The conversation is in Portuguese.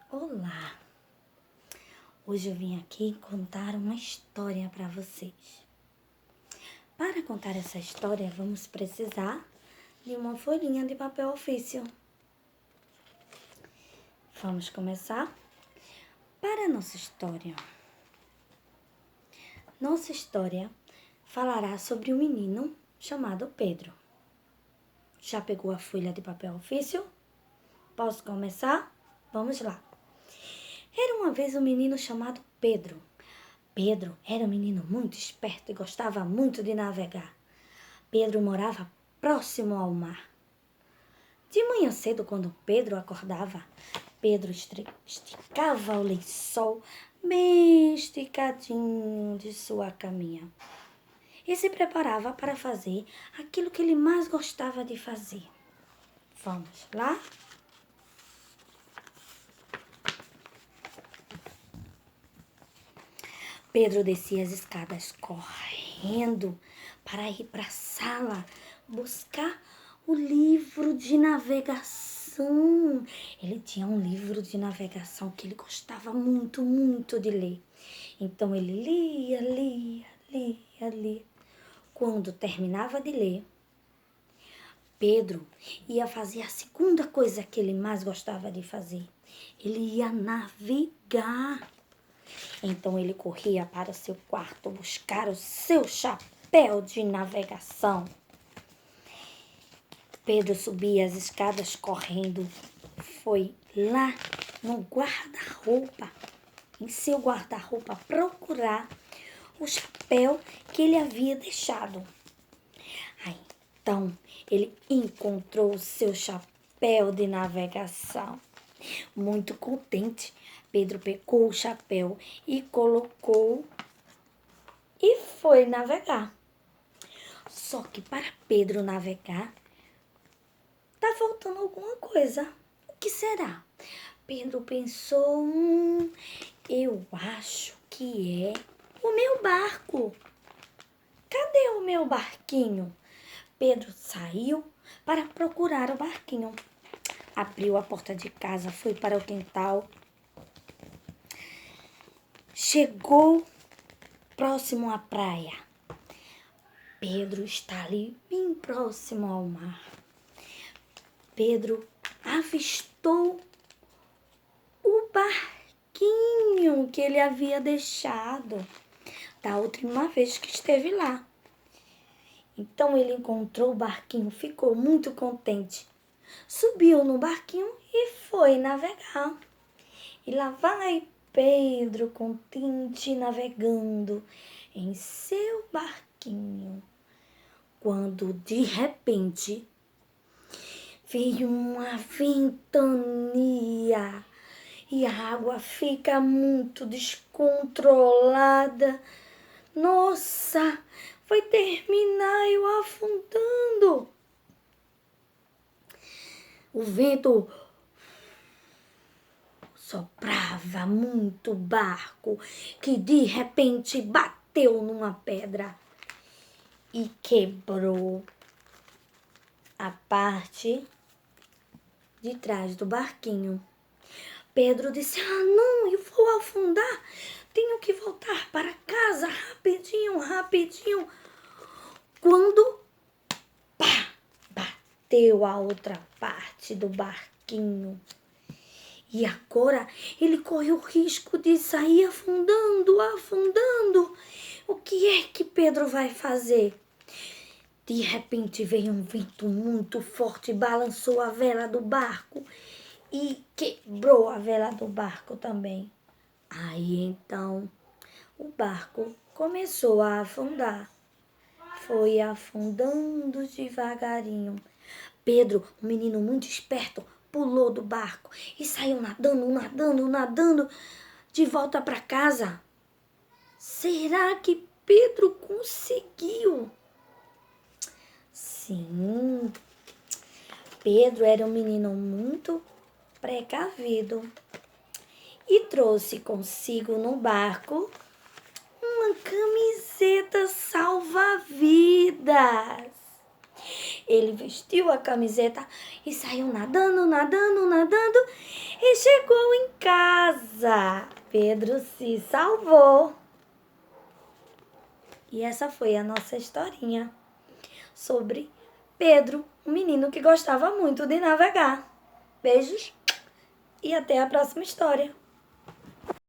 Olá! Hoje eu vim aqui contar uma história para vocês. Para contar essa história, vamos precisar de uma folhinha de papel ofício. Vamos começar? Para a nossa história. Nossa história falará sobre um menino chamado Pedro. Já pegou a folha de papel ofício? Posso começar? Vamos lá. Era uma vez um menino chamado Pedro. Pedro era um menino muito esperto e gostava muito de navegar. Pedro morava próximo ao mar. De manhã cedo, quando Pedro acordava, Pedro esticava o lençol bem esticadinho de sua caminha e se preparava para fazer aquilo que ele mais gostava de fazer. Vamos lá? Pedro descia as escadas correndo para ir para a sala buscar o livro de navegação. Ele tinha um livro de navegação que ele gostava muito, muito de ler. Então ele lia. Quando terminava de ler, Pedro ia fazer a segunda coisa que ele mais gostava de fazer. Ele ia navegar. Então ele corria para o seu quarto buscar o seu chapéu de navegação. Pedro subia as escadas correndo. Foi lá no guarda-roupa, em seu guarda-roupa, procurar o chapéu que ele havia deixado. Aí, então, ele encontrou o seu chapéu de navegação. Muito contente, Pedro pegou o chapéu e colocou e foi navegar. Só que para Pedro navegar, tá faltando alguma coisa. O que será? Pedro pensou, eu acho que é o meu barco. Cadê o meu barquinho? Pedro saiu para procurar o barquinho. Abriu a porta de casa, foi para o quintal. Chegou próximo à praia. Pedro está ali bem próximo ao mar. Pedro avistou o barquinho que ele havia deixado da última vez que esteve lá. Então ele encontrou o barquinho, ficou muito contente. Subiu no barquinho e foi navegar. E lá vai Pedro contente navegando em seu barquinho. Quando de repente veio uma ventania e a água fica muito descontrolada. Nossa, vai terminar eu afundando. O vento soprava muito o barco, que de repente bateu numa pedra e quebrou a parte de trás do barquinho. Pedro disse, não, eu vou afundar, tenho que voltar para casa rapidinho. Quando, pá, bateu a outra parte do barquinho. E agora ele corre o risco de sair afundando. O que é que Pedro vai fazer? De repente veio um vento muito forte, balançou a vela do barco e quebrou a vela do barco também. Aí então o barco começou a afundar. Foi afundando devagarinho. Pedro, um menino muito esperto, pulou do barco e saiu nadando de volta para casa. Será que Pedro conseguiu? Sim, Pedro era um menino muito precavido e trouxe consigo no barco uma camiseta salva-vidas. Ele vestiu a camiseta e saiu nadando, nadando, nadando e chegou em casa. Pedro se salvou. E essa foi a nossa historinha sobre Pedro, um menino que gostava muito de navegar. Beijos e até a próxima história.